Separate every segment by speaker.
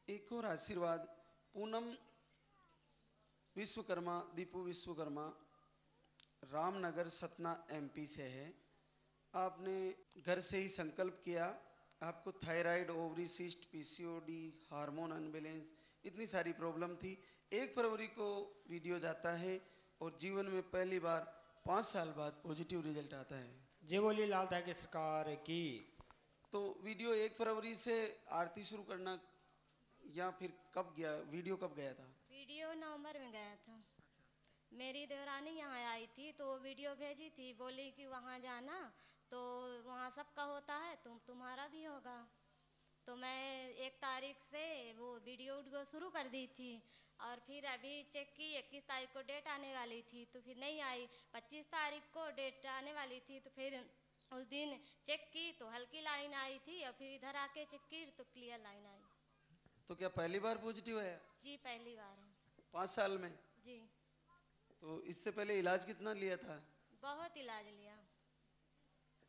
Speaker 1: एक और आशीर्वाद पूनम विश्वकर्मा, दीपू विश्वकर्मा, रामनगर सतना एमपी से है। आपने घर से ही संकल्प किया, आपको thyroid, ovary cyst, PCOD, hormone unbalance, इतनी सारी प्रॉब्लम थी। 1 फरवरी को वीडियो जाता है और जीवन में पहली बार 5 साल बाद पॉजिटिव रिजल्ट आता है।
Speaker 2: जय बोलिए लाल धागे सरकार की।
Speaker 1: तो वीडियो 1 फरवरी से आरती शुरू करना या फिर कब गया, वीडियो कब गया था?
Speaker 3: वीडियो नवंबर में गया था। मेरी देवरानी यहाँ आई थी तो वीडियो भेजी थी, बोली कि वहाँ जाना तो वहाँ सबका होता है, तुम्हारा भी होगा। तो मैं 1 तारीख से वो वीडियो शुरू कर दी थी और फिर अभी चेक की 21 तारीख को डेट आने वाली थी तो फिर नहीं आई। 25 तारीख को डेट आने वाली थी तो फिर उस दिन चेक की तो हल्की लाइन आई थी और फिर इधर आके चेक की तो क्लियर लाइन आई।
Speaker 1: तो क्या पहली बार पॉजिटिव है?
Speaker 3: जी पहली बार है।
Speaker 1: 5 साल में?
Speaker 3: जी।
Speaker 1: तो इससे पहले इलाज कितना लिया था?
Speaker 3: बहुत इलाज लिया।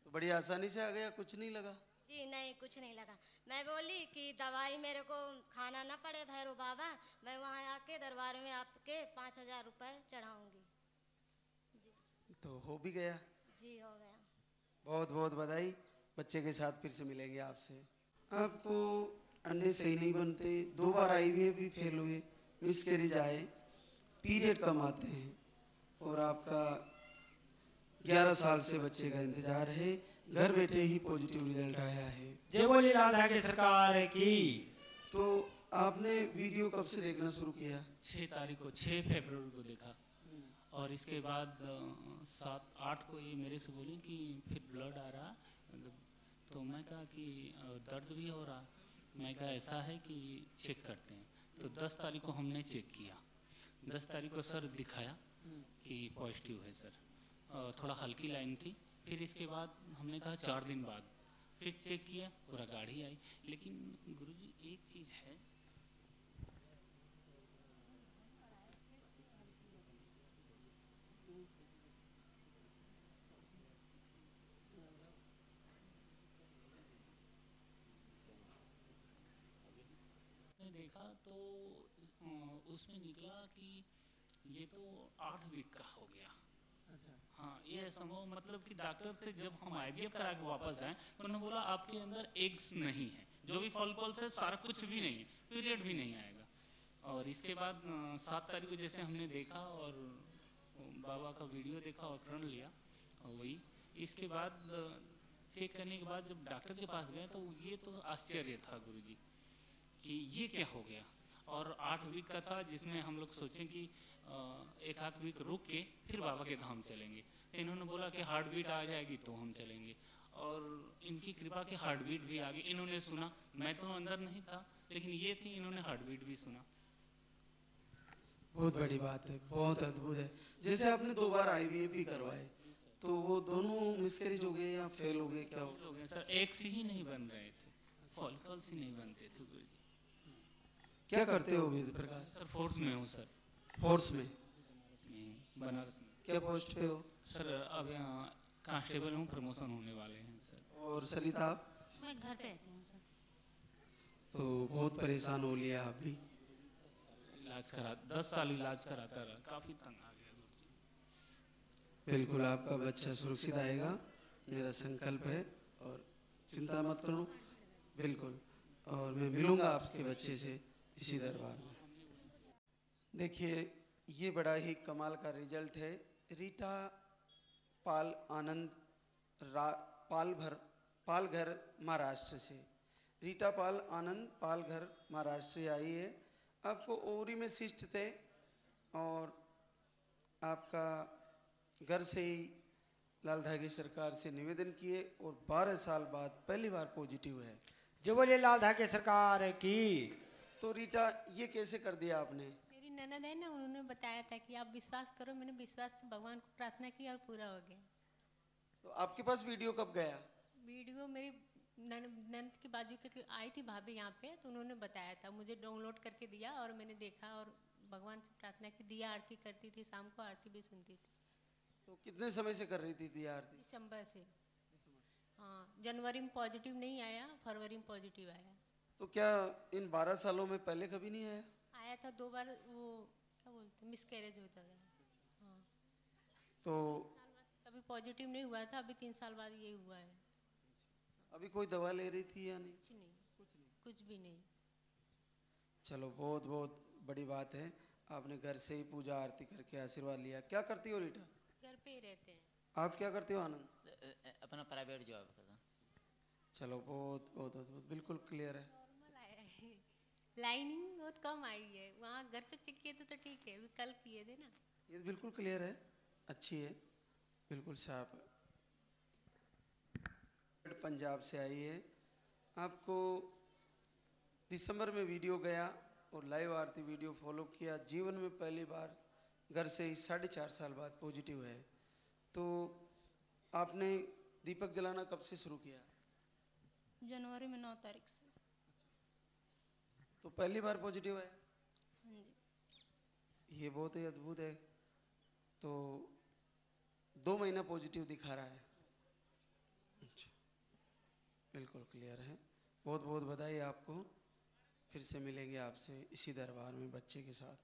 Speaker 1: तो बड़ी आसानी से आ गया, कुछ नहीं लगा?
Speaker 3: जी नहीं, कुछ नहीं लगा। मैं बोली कि दवाई मेरे को खाना ना पड़े भैरव बाबा, मैं वहाँ आके दरबार में आपके 5000 रुपये चढ़ाऊँगी।
Speaker 1: तो हो भी गया?
Speaker 3: जी हो गया।
Speaker 1: बहुत बहुत बधाई। बच्चे के साथ फिर से मिलेंगे आपसे। आपको अंडे सही नहीं बनते, 2 बार IVF भी फेल हुए, मिसकैरेज आए, पीरियड कम आते हैं और आपका 11 साल से बच्चे का इंतजार है, घर बैठे ही पॉजिटिव रिजल्ट आया है।
Speaker 2: जय बोलिए लाल धागे सरकार की।
Speaker 1: तो आपने वीडियो कब से देखना शुरू किया?
Speaker 4: 6 तारीख को, 6 फरवरी को देखा और इसके बाद 7-8 को ये मेरे से बोली कि फिर ब्लड आ रहा, तो मैं कहा कि दर्द भी हो रहा। मैं कहा ऐसा है कि चेक करते हैं। तो 10 तारीख को हमने चेक किया। 10 तारीख को सर दिखाया कि पॉजिटिव है सर, थोड़ा हल्की लाइन थी। फिर इसके बाद हमने कहा 4 दिन बाद फिर चेक किया, पूरा गाढ़ी आई। लेकिन गुरुजी एक चीज़ है, देखा तो उसमें निकला कि ये तो 8 वीक का हो गया।
Speaker 1: अच्छा।
Speaker 4: हाँ, ये संभव मतलब कि डॉक्टर से जब हम IVF करा के वापस आए तो उन्होंने बोला आपके अंदर एग्स नहीं है, जो भी फॉलिकल्स है सारा कुछ भी नहीं है, पीरियड भी नहीं आएगा। और इसके बाद 7 तारीख को जैसे हमने देखा और बाबा का वीडियो देखा और प्रण लिया और वही इसके बाद चेक करने के बाद जब डॉक्टर के पास गए तो ये तो आश्चर्य था गुरुजी कि ये क्या हो गया। और 8 वीक का था जिसमें हम लोग सोचें कि 1 आध वीक रुक के फिर बाबा के धाम चलेंगे। तो इन्होंने बोला कि हार्ट बीट आ जाएगी तो हम चलेंगे और इनकी कृपा के हार्ट बीट भी आ गई। इन्होंने सुना, मैं तो अंदर नहीं था लेकिन ये थी, इन्होंने हार्ट बीट भी सुना।
Speaker 1: बहुत बड़ी बात है, बहुत अद्भुत है। जैसे आपने 2 बार IVF भी करवाए तो वो दोनों मिसकैरेज हो गए या फेल हो गए, क्या हो
Speaker 4: गए सर? एग्स ही नहीं बन रहे थे, फॉलिकल्स ही नहीं बनते थे गुरुजी।
Speaker 1: क्या करते हो वेद प्रकाश?
Speaker 4: सर फोर्स में हूँ सर।
Speaker 1: फोर्स में?
Speaker 4: बनारस में।
Speaker 1: क्या पोस्ट पे हो?
Speaker 4: सर अब यहाँ कांस्टेबल हूँ, प्रमोशन होने वाले हैं सर।
Speaker 1: और सरिता आप?
Speaker 3: मैं घर पे रहती हूँ सर।
Speaker 1: तो बहुत परेशान हो लिया आप भी?
Speaker 4: इलाज करा 10 साल इलाज कराता रहा, काफ़ी तंग आ गया गुरुजी।
Speaker 1: बिल्कुल आपका बच्चा सुरक्षित आएगा, मेरा संकल्प है और चिंता मत करो। बिल्कुल, और मैं मिलूंगा आपके बच्चे से इसी दरबार में। देखिए ये बड़ा ही कमाल का रिजल्ट है। रीटा पाल आनंद पालघर महाराष्ट्र से, रीटा पाल आनंद पालघर महाराष्ट्र से आई है। आपको ओवरी में सिस्ट थे और आपका घर से ही लाल धागे सरकार से निवेदन किए और 12 साल बाद पहली बार पॉजिटिव है।
Speaker 2: जो बोले लाल धागे सरकार की।
Speaker 1: तो रीटा ये कैसे कर दिया आपने?
Speaker 5: मेरी ननद है ना, उन्होंने बताया था कि आप विश्वास करो। मैंने विश्वास से भगवान को प्रार्थना की और पूरा हो गया।
Speaker 1: तो आपके पास वीडियो कब गया?
Speaker 5: वीडियो मेरी ननद की बाजू के आई थी भाभी यहाँ पे, तो उन्होंने बताया था, मुझे डाउनलोड करके दिया और मैंने देखा और भगवान से प्रार्थना की। दिया आरती करती थी, शाम को आरती भी सुनती थी।
Speaker 1: तो कितने समय से कर रही थी दिया आरती?
Speaker 5: दिसंबर से। हाँ, जनवरी में पॉजिटिव नहीं आया, फरवरी में पॉजिटिव आया।
Speaker 1: तो क्या इन 12 सालों में पहले कभी नहीं आया?
Speaker 5: आया था 2 बार, वो क्या बोलते हैं, मिसकैरेज हो जाता है। हाँ,
Speaker 1: तो
Speaker 5: साल बाद कभी पॉजिटिव नहीं हुआ था, अभी 3 साल बाद ये हुआ है।
Speaker 1: अभी कोई दवा ले रही थी या नहीं?
Speaker 5: कुछ भी नहीं।
Speaker 1: चलो, बहुत बहुत बड़ी बात है। आपने घर से ही पूजा आरती करके आशीर्वाद लिया। क्या करती हो रीटा?
Speaker 5: घर पे ही रहते हैं।
Speaker 1: आप क्या करते हो आनंद?
Speaker 6: अपना प्राइवेट जॉब करता हूँ।
Speaker 1: चलो, बहुत बहुत अद्भुत, बिल्कुल क्लियर है।
Speaker 5: नॉर्मल आया है, लाइनिंग बहुत कम आई है। वहाँ घर पे चेक किए थे तो ठीक है, अभी कल किए थे ना।
Speaker 1: ये बिल्कुल क्लियर है, अच्छी है, बिल्कुल शार्प है। पंजाब से आई है। आपको दिसंबर में वीडियो गया और लाइव आरती वीडियो फॉलो किया। जीवन में पहली बार घर से ही 4.5 साल बाद पॉजिटिव है। तो आपने दीपक जलाना कब से शुरू किया?
Speaker 3: जनवरी में 9 तारीख से।
Speaker 1: तो पहली बार पॉजिटिव है?
Speaker 3: हाँ जी।
Speaker 1: ये बहुत ही अद्भुत है। तो 2 महीना पॉजिटिव दिखा रहा है। अच्छा, बिल्कुल क्लियर है। बहुत बहुत बधाई आपको। फिर से मिलेंगे आपसे इसी दरबार में बच्चे के साथ।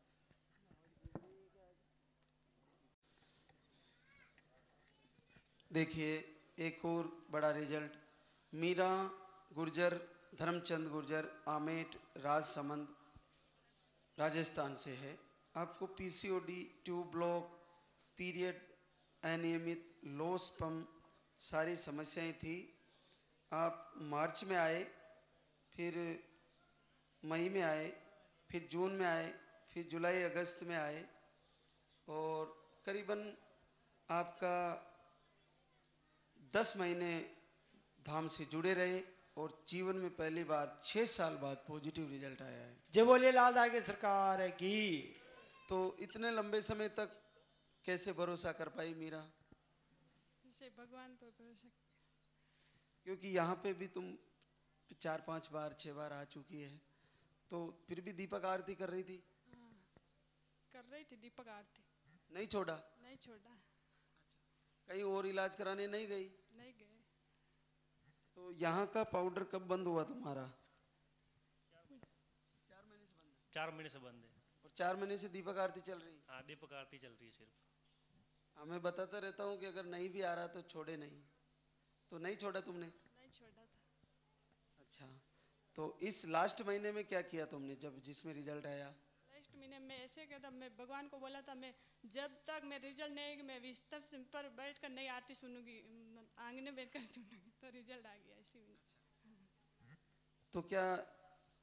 Speaker 1: देखिए, एक और बड़ा रिजल्ट। मीरा गुर्जर, धर्मचंद गुर्जर, आमेट, राजसमंद, राजस्थान से है। आपको पीसीओडी, ट्यूब ब्लॉक, पीरियड, अनियमित, लो स्पर्म, सारी समस्याएं थी। आप मार्च में आए, फिर मई में आए, फिर जून में आए, फिर जुलाई अगस्त में आए और करीबन आपका 10 महीने धाम से जुड़े रहे और जीवन में पहली बार 6 साल बाद पॉजिटिव रिजल्ट आया है।
Speaker 2: जय बोले लाल धागे की सरकार की।
Speaker 1: तो इतने लंबे समय तक कैसे भरोसा कर पाई मीरा?
Speaker 7: इसे भगवान पर भरोसा।
Speaker 1: क्योंकि यहाँ पे भी तुम 4-5 बार 6 बार आ चुकी है, तो फिर भी दीपक आरती कर रही थी?
Speaker 7: हाँ, कर रही थी दीपक आरती।
Speaker 1: नहीं छोड़ा?
Speaker 7: नहीं छोड़ा।
Speaker 1: कहीं और इलाज कराने नहीं गई?
Speaker 7: नहीं गए।
Speaker 1: तो यहाँ का पाउडर कब बंद हुआ तुम्हारा?
Speaker 8: 4 महीने से बंद है।
Speaker 1: और 4 महीने से दीपक आरती चल रही?
Speaker 8: हाँ, दीपक आरती चल रही है सिर्फ।
Speaker 1: हाँ, मैं बताता रहता हूँ कि अगर नहीं भी आ रहा तो छोड़े नहीं। तो नहीं छोड़ा तुमने?
Speaker 7: नहीं छोड़ा था।
Speaker 1: अच्छा, तो इस लास्ट महीने में क्या किया तुमने जब जिसमें रिजल्ट आया?
Speaker 7: लास्ट महीने में ऐसे कहता, मैं भगवान को बोला था, मैं जब तक मैं रिजल्ट नहीं, मैं बिस्तर से पर बैठ कर नहीं आरती सुनूंगी, आंगन में बैठ कर सुनूंगी। तो रिजल्ट आ गया इसी में।
Speaker 1: तो क्या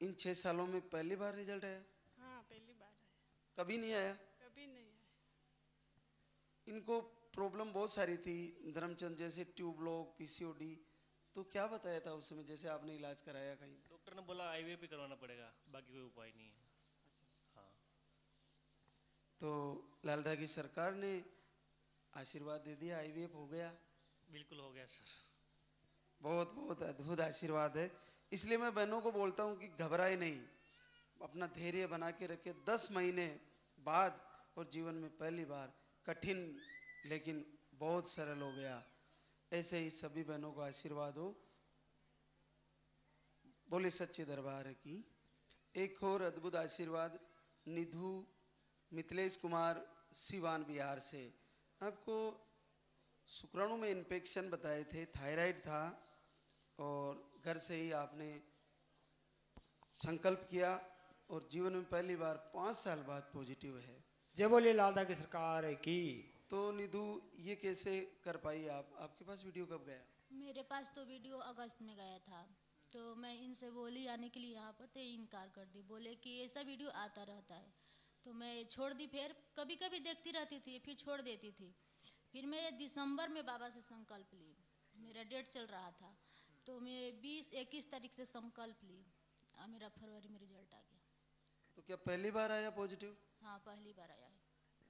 Speaker 1: इन 6 सालों में पहली बार रिजल्ट आया?
Speaker 7: हाँ, पहली बार आया।
Speaker 1: कभी नहीं आया?
Speaker 7: कभी नहीं आया।
Speaker 1: इनको प्रॉब्लम बहुत सारी थी धर्मचंद, जैसे ट्यूब ब्लॉक, पीसीओडी। तो क्या बताया था उस समय, जैसे आपने इलाज कराया कहीं?
Speaker 8: डॉक्टर ने बोला आईवीएफ भी करवाना पड़ेगा, बाकी कोई उपाय नहीं है। हाँ।
Speaker 1: तो लालदा की सरकार ने आशीर्वाद दे दिया, आईवीएफ हो गया?
Speaker 8: बिल्कुल हो गया सर।
Speaker 1: बहुत बहुत अद्भुत आशीर्वाद है। इसलिए मैं बहनों को बोलता हूँ कि घबराए नहीं, अपना धैर्य बना के रखे। 10 महीने बाद और जीवन में पहली बार, कठिन लेकिन बहुत सरल हो गया। ऐसे ही सभी बहनों को आशीर्वाद हो। बोले सच्चे दरबार की। एक और अद्भुत आशीर्वाद निधु मिथिलेश कुमार, सिवान बिहार से। आपको शुक्राणु में इन्फेक्शन बताए थे, थायराइड था और घर से ही आपने संकल्प किया और जीवन में पहली बार 5 साल बाद पॉजिटिव है।
Speaker 2: जय बोले लाल धागे की सरकार की।
Speaker 1: तो निधु, ये कैसे कर पाई आप? आपके पास वीडियो कब गया?
Speaker 3: मेरे पास तो वीडियो अगस्त में गया था। तो मैं इनसे बोली आने के लिए, यहाँ पर तो इनकार कर दी। बोले कि ऐसा वीडियो आता रहता है। तो मैं छोड़ दी। फिर कभी कभी देखती रहती थी, फिर छोड़ देती थी। फिर मैं दिसंबर में बाबा से संकल्प ली। मेरा डेट चल रहा था, तो मैं 20-21 तारीख से संकल्प ली और मेरा फरवरी में रिजल्ट आ गया।
Speaker 1: तो क्या पहली बार आया पॉजिटिव?
Speaker 3: हाँ, पहली बार आया है।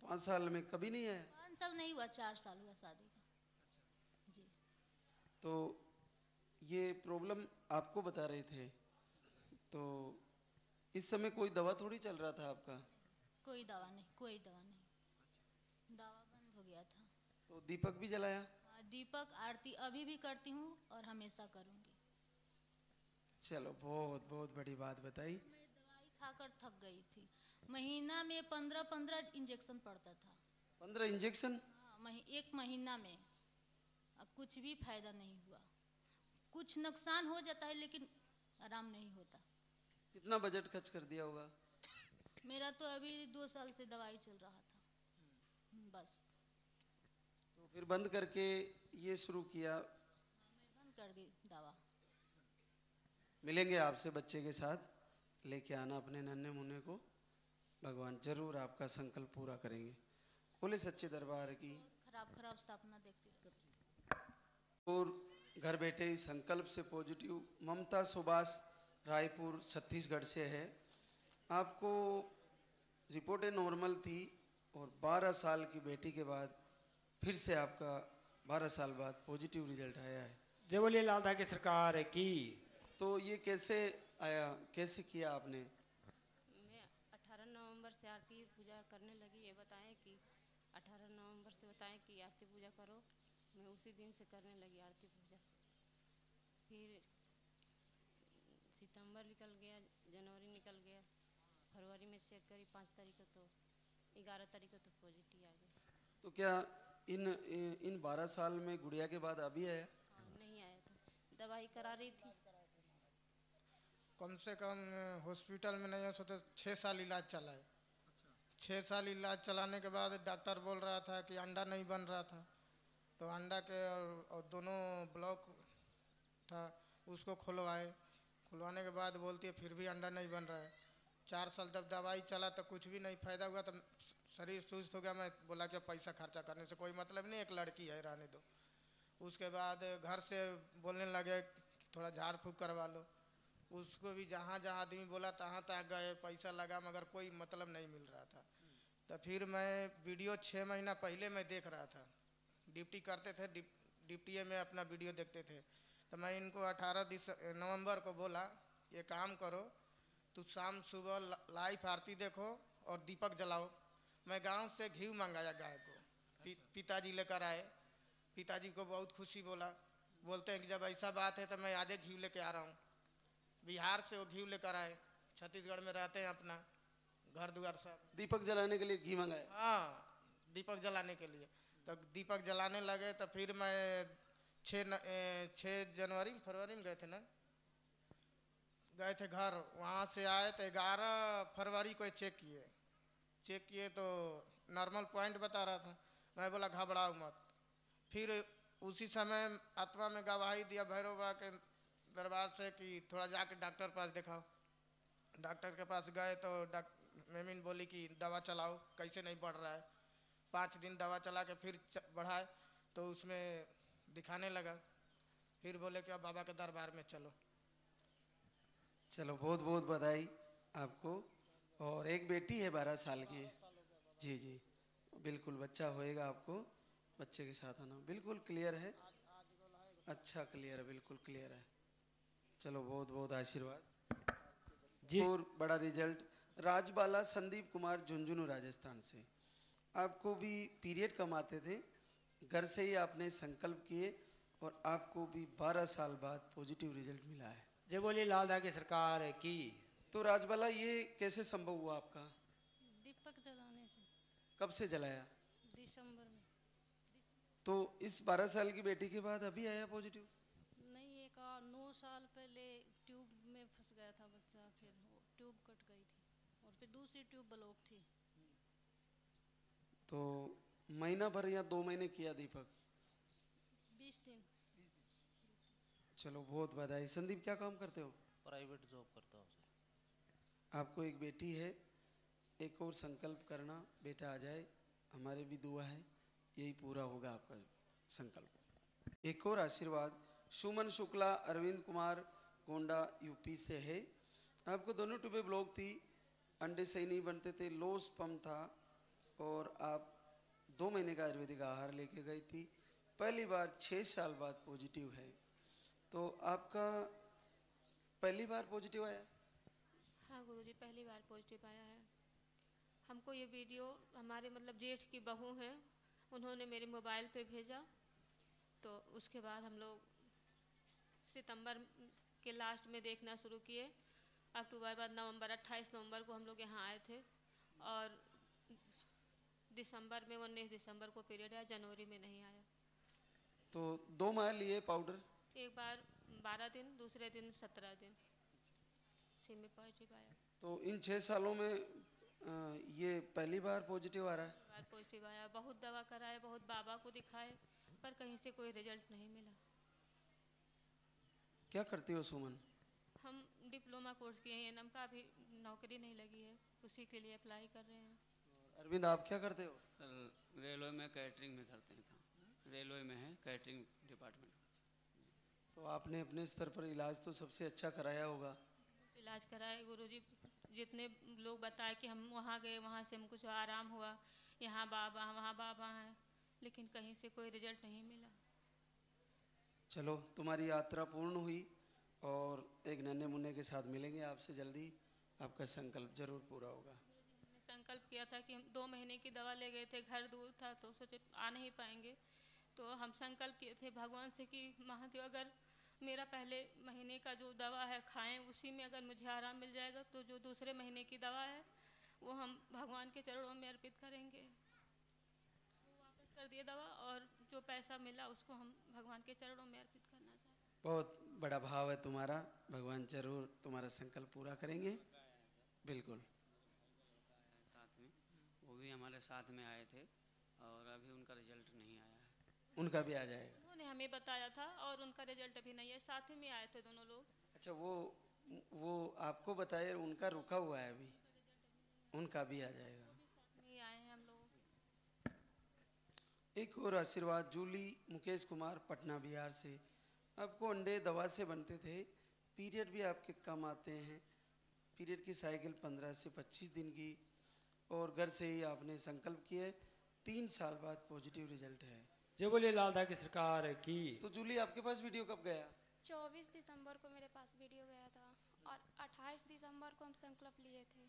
Speaker 1: 5 साल में कभी नहीं आया?
Speaker 3: 5 साल नहीं हुआ, 4 साल हुआ शादी का। जी।
Speaker 1: तो ये प्रॉब्लम आपको बता रहे थे, तो इस समय कोई दवा थोड़ी चल रहा था आपका?
Speaker 3: कोई दवा नहीं, कोई दवा नहीं। दवा बंद हो गया था।
Speaker 1: तो दीपक भी जलाया?
Speaker 3: दीपक आरती अभी भी करती हूँ और हमेशा करूँगी।
Speaker 1: चलो बहुत बहुत बड़ी बात बताई।
Speaker 9: मैं दवाई खाकर थक गई थी। महीना में 15-15 इंजेक्शन पड़ता था।
Speaker 1: 15 इंजेक्शन?
Speaker 9: हाँ, एक महीना में। अब कुछ भी फायदा नहीं हुआ। कुछ नुकसान हो जाता है लेकिन आराम नहीं होता।
Speaker 1: कितना बजट खर्च कर दिया होगा?
Speaker 9: मेरा तो अभी 2 साल से दवाई चल रहा था बस।
Speaker 1: तो फिर बंद करके ये शुरू किया?
Speaker 9: मैं बंद कर दी दवा।
Speaker 1: मिलेंगे आपसे बच्चे के साथ, लेके आना अपने नन्हे मुन्ने को, भगवान जरूर आपका संकल्प पूरा करेंगे। बोले सच्चे दरबार की।
Speaker 9: खराब खराब सपना देखती रहती।
Speaker 1: और घर बैठे ही संकल्प से पॉजिटिव ममता सुभाष रायपुर छत्तीसगढ़ से है। आपको रिपोर्टें नॉर्मल थी और 12 साल की बेटी के बाद फिर से आपका 12 साल बाद पॉजिटिव रिजल्ट आया है।
Speaker 2: जय बोलिए लालदा की सरकार की।
Speaker 1: तो ये कैसे आया, कैसे किया आपने?
Speaker 10: मैं 18 नवंबर से आरती पूजा करने लगी। ये बताएं कि 18 नवंबर से बताएं कि आरती पूजा करो। मैं उसी दिन से करने लगी आरती पूजा। फिर सितंबर निकल गया, जनवरी निकल गया, फरवरी में चेक करी 5 तारीख को, तो 11 तारीख को तो पॉजिटिव आ गया।
Speaker 1: तो क्या इन 12 साल में गुड़िया के बाद अभी आया?
Speaker 10: हाँ, नहीं आया था, दवाई करा रही थी।
Speaker 11: कम से कम हॉस्पिटल में नहीं हो सकते 6 साल इलाज चला है। 6 साल इलाज चलाने के बाद डॉक्टर बोल रहा था कि अंडा नहीं बन रहा था, तो अंडा के और दोनों ब्लॉक था उसको खुलवाने के बाद बोलती है फिर भी अंडा नहीं बन रहा है। 4 साल तक दवाई चला तो कुछ भी नहीं फायदा हुआ, तो शरीर सुस्त हो गया। मैं बोला कि पैसा खर्चा करने से कोई मतलब नहीं, एक लड़की है रहने दो। उसके बाद घर से बोलने लगे थोड़ा झाड़ फूँक करवा लो। उसको भी जहाँ जहाँ आदमी बोला तहाँ तक गए, पैसा लगा, मगर कोई मतलब नहीं मिल रहा था। तो फिर मैं वीडियो 6 महीना पहले मैं देख रहा था, ड्यूटी करते थे, ड्यूटी में अपना वीडियो देखते थे। तो मैं इनको 18 नवंबर को बोला ये काम करो, तो शाम सुबह लाइव आरती देखो और दीपक जलाओ। मैं गांव से घी मंगाया गाय को, पिताजी लेकर आए। पिताजी को बहुत खुशी बोलते हैं कि जब ऐसा बात है तो मैं आज घी लेके आ रहा हूँ। बिहार से वो घी लेकर आए, छत्तीसगढ़ में रहते हैं, अपना घर द्वार सब।
Speaker 1: दीपक जलाने के लिए घी मंगाया?
Speaker 11: हाँ, दीपक जलाने के लिए। तो दीपक जलाने लगे तो फिर मैं 6 जनवरी फरवरी में गए थे ना, गए थे घर। वहाँ से आए तो 11 फरवरी को चेक किए तो नॉर्मल पॉइंट बता रहा था। मैं बोला घबराओ मत। फिर उसी समय आत्मा में गवाही दिया भैरव बाबा के दरबार से कि थोड़ा जाके डॉक्टर पास दिखाओ। डॉक्टर के पास गए तो मेमिन बोली कि दवा चलाओ, कैसे नहीं बढ़ रहा है। 5 दिन दवा चला के फिर बढ़ाए तो उसमें दिखाने लगा। फिर बोले कि अब बाबा के दरबार में चलो।
Speaker 1: चलो बहुत बहुत बधाई आपको। और एक बेटी है 12 साल की। जी जी बिल्कुल, बच्चा होएगा आपको, बच्चे के साथ आना। बिल्कुल क्लियर है, अच्छा क्लियर है, बिल्कुल क्लियर है। चलो बहुत बहुत आशीर्वाद। और बड़ा रिजल्ट राजबाला संदीप कुमार झुंझुनू राजस्थान से। आपको भी पीरियड कम आते थे, घर से ही आपने संकल्प किए और आपको भी 12 साल बाद पॉजिटिव रिजल्ट मिला है।
Speaker 2: जय बोलिए लालदा की सरकार की।
Speaker 1: तो राजबाला ये कैसे संभव हुआ आपका?
Speaker 10: दीपक जलाने से।
Speaker 1: कब से जलाया?
Speaker 10: दिसंबर में।
Speaker 1: तो इस 12 साल की बेटी के बाद अभी आया पॉजिटिव?
Speaker 10: नहीं, एक 9 साल पहले ट्यूब में फंस गया था बच्चा, फिर वो ट्यूब कट गई थी और फिर दूसरी ट्यूब ब्लॉक थी।
Speaker 1: तो महीना भर या 2 महीने किया दीपक?
Speaker 10: 20 दिन।
Speaker 1: चलो बहुत बधाई। संदीप क्या काम करते हो?
Speaker 8: प्राइवेट जॉब करता हूँ सर।
Speaker 1: आपको एक बेटी है, एक और संकल्प करना, बेटा आ जाए, हमारे भी दुआ है, यही पूरा होगा आपका संकल्प। एक और आशीर्वाद सुमन शुक्ला अरविंद कुमार गोंडा यूपी से है। आपको दोनों ट्यूबें ब्लॉक थी, अंडे सही नहीं बनते थे, लो स्पर्म था और आप 2 महीने का आयुर्वेदिक आहार लेके गई थी। पहली बार 6 साल बाद पॉजिटिव है। तो आपका पहली बार पॉजिटिव आया?
Speaker 10: हाँ गुरुजी, पहली बार पॉजिटिव आया है। हमको ये वीडियो हमारे मतलब जेठ की बहू हैं, उन्होंने मेरे मोबाइल पे भेजा। तो उसके बाद हम लोग सितंबर के लास्ट में देखना शुरू किए। अक्टूबर बाद नवंबर 28 नवंबर को हम लोग यहाँ आए थे और दिसंबर में 19 दिसंबर को पीरियड आया, जनवरी में नहीं आया।
Speaker 1: तो 2 माह लिए पाउडर?
Speaker 10: एक बार 12 दिन, दूसरे दिन 17 दिन सेमी पॉजिटिव आया।
Speaker 1: तो इन 6 सालों में ये पहली बार पॉजिटिव आ रहा है?
Speaker 10: बार पॉजिटिव आया, बहुत दवा कराए, बहुत बाबा को दिखाए, पर कहीं से कोई रिजल्ट नहीं मिला।
Speaker 1: क्या करती हो सुमन?
Speaker 10: हम डिप्लोमा कोर्स किए हैं, एनएम का अभी नौकरी नहीं लगी है, उसी के लिए अप्लाई कर रहे हैं।
Speaker 1: अरविंद आप क्या करते हो?
Speaker 12: सर रेलवे में कैटरिंग में करते हैं काम, रेलवे में है कैटरिंग डिपार्टमेंट।
Speaker 1: तो आपने अपने स्तर पर इलाज तो सबसे अच्छा कराया होगा?
Speaker 10: इलाज कराए गुरुजी, जितने लोग बताए कि हम वहाँ गए, वहाँ से हमको आराम हुआ, यहाँ बाबा वहाँ बाबा हैं, लेकिन कहीं से कोई रिजल्ट नहीं मिला।
Speaker 1: चलो तुम्हारी यात्रा पूर्ण हुई और एक नन्हे मुन्ने के साथ मिलेंगे आपसे जल्दी, आपका संकल्प जरूर पूरा होगा।
Speaker 10: हमने संकल्प किया था कि हम 2 महीने की दवा ले गए थे, घर दूर था तो सोचे आ नहीं पाएंगे, तो हम संकल्प किए थे भगवान से कि महादेव अगर मेरा पहले महीने का जो दवा है खाएं, उसी में अगर मुझे आराम मिल जाएगा तो जो दूसरे महीने की दवा है वो हम भगवान के चरणों में अर्पित करेंगे। वो वापस कर दिए दवा और जो पैसा मिला उसको हम भगवान के चरणों में अर्पित करना चाहते हैं।
Speaker 1: बहुत बड़ा भाव है तुम्हारा, भगवान जरूर तुम्हारा संकल्प पूरा करेंगे। बिल्कुल।
Speaker 12: साथ में वो भी हमारे साथ में आए थे और अभी उनका रिजल्ट नहीं आया है।
Speaker 1: उनका भी आ जाएगा?
Speaker 10: उन्होंने हमें बताया था और उनका रिजल्ट अभी नहीं है, साथ में आए थे दोनों लोग।
Speaker 1: अच्छा, वो आपको बताए, उनका रुका हुआ है अभी, उनका भी आ जाएगा।
Speaker 10: नहीं आए हैं हम लोग।
Speaker 1: एक और आशीर्वाद, जूली मुकेश कुमार पटना बिहार से। आपको अंडे दवा से बनते थे, पीरियड भी आपके कम आते हैं, पीरियड की साइकिल 15 से 25 दिन की, और घर से ही आपने संकल्प किए, 3 साल बाद पॉजिटिव रिजल्ट है।
Speaker 2: जय बोले लालदा की सरकार की।
Speaker 1: तो जूली आपके पास वीडियो कब गया?
Speaker 13: 24 दिसंबर को मेरे पास वीडियो गया था और 28 दिसंबर को हम संकल्प लिए थे।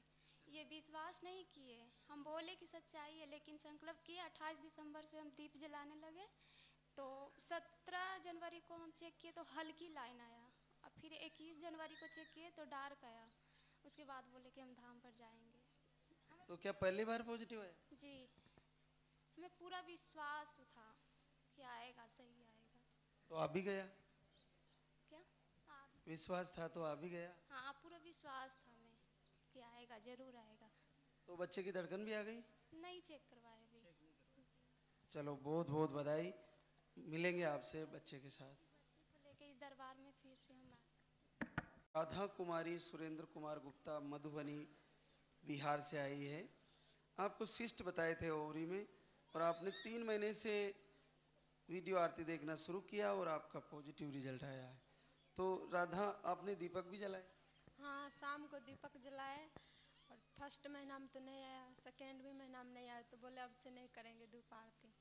Speaker 13: ये विश्वास नहीं किए, हम बोले कि सच्चाई है, लेकिन संकल्प किए। 28 दिसंबर से हम दीप जलाने लगे, तो 17 जनवरी को हम चेक किए तो हल्की लाइन आया, और फिर 21 जनवरी को चेक किए तो डार्क आया। उसके बाद बोले कि हम धाम पर जाएंगे।
Speaker 1: तो क्या पहली बार पॉजिटिव है?
Speaker 13: जी, हमें पूरा विश्वास था कि आएगा, सही आएगा।
Speaker 1: तो आ भी गया?
Speaker 13: क्या
Speaker 1: विश्वास था तो आ भी गया?
Speaker 13: हाँ, पूरा विश्वास था हमें कि आएगा, जरूर आएगा।
Speaker 1: तो बच्चे की धड़कन भी आ गई?
Speaker 13: नहीं चेक करवाए अभी।
Speaker 1: चलो बहुत बहुत बधाई, मिलेंगे आपसे बच्चे के साथ।
Speaker 13: बच्चे को लेके इस दरबार में फिर से हम
Speaker 1: राधा कुमारी सुरेंद्र कुमार गुप्ता मधुबनी बिहार से आई है। आपको सिस्ट बताए थे ओवरी में, और आपने 3 महीने से वीडियो आरती देखना शुरू किया और आपका पॉजिटिव रिजल्ट आया है। तो राधा, आपने दीपक भी जलाए?
Speaker 14: हाँ, शाम को दीपक जलाए, और फर्स्ट महीना में तो नहीं आया, सेकेंड भी महीना में नहीं आया, तो बोले अब से नहीं करेंगे धूप आरती।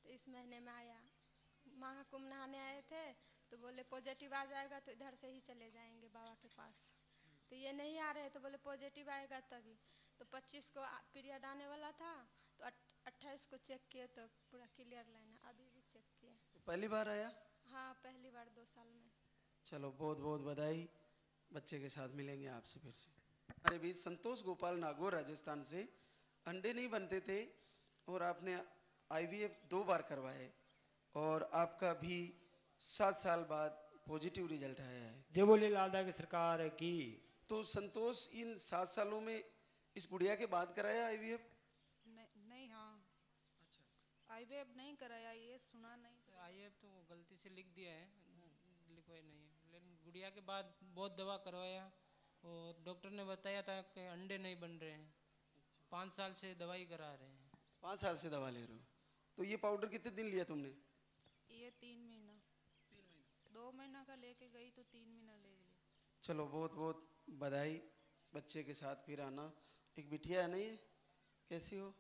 Speaker 14: तो इस महीने में आया। महाकुंभ नहाने आए थे तो बोले पॉजिटिव आ जाएगा तो इधर से ही चले जाएंगे बाबा के पास। तो ये नहीं आ रहे तो बोले पॉजिटिव आएगा तभी। तो 25 को पीरियड आने वाला था, तो 28 को चेक किए तो पूरा क्लियर लाइन है। अभी भी चेक किए।
Speaker 1: तो पहली बार आया?
Speaker 14: हाँ, पहली बार 2 साल में।
Speaker 1: चलो बहुत बहुत बधाई, बच्चे के साथ मिलेंगे आपसे फिर से। हमारे बीच संतोष गोपाल नागौर राजस्थान से। अंडे नहीं बनते थे और आपने IVF 2 बार करवाए, और आपका भी 7 साल बाद पॉजिटिव रिजल्ट आया है।
Speaker 2: जय बोले लालदा की सरकार की।
Speaker 1: तो संतोष, इन 7 सालों में इस गुड़िया के बाद कराया IVF?
Speaker 15: नहीं, हाँ। अच्छा, IVF नहीं कराया, ये सुना नहीं।
Speaker 16: IVF तो गलती से लिख दिया है, लिखवाया नहीं है। लेकिन गुड़िया के बाद बहुत दवा करवाया और डॉक्टर ने बताया था कि अंडे नहीं बन रहे हैं। 5 साल से दवाई करा रहे हैं।
Speaker 1: 5 साल से दवा ले रहे हो? तो ये पाउडर कितने दिन लिया तुमने?
Speaker 15: ये 3 महीना। 2 महीना का लेके गई तो 3 महीना ले लिया।
Speaker 1: चलो बहुत बहुत बधाई, बच्चे के साथ फिर आना। एक बिटिया है नहीं, कैसी हो?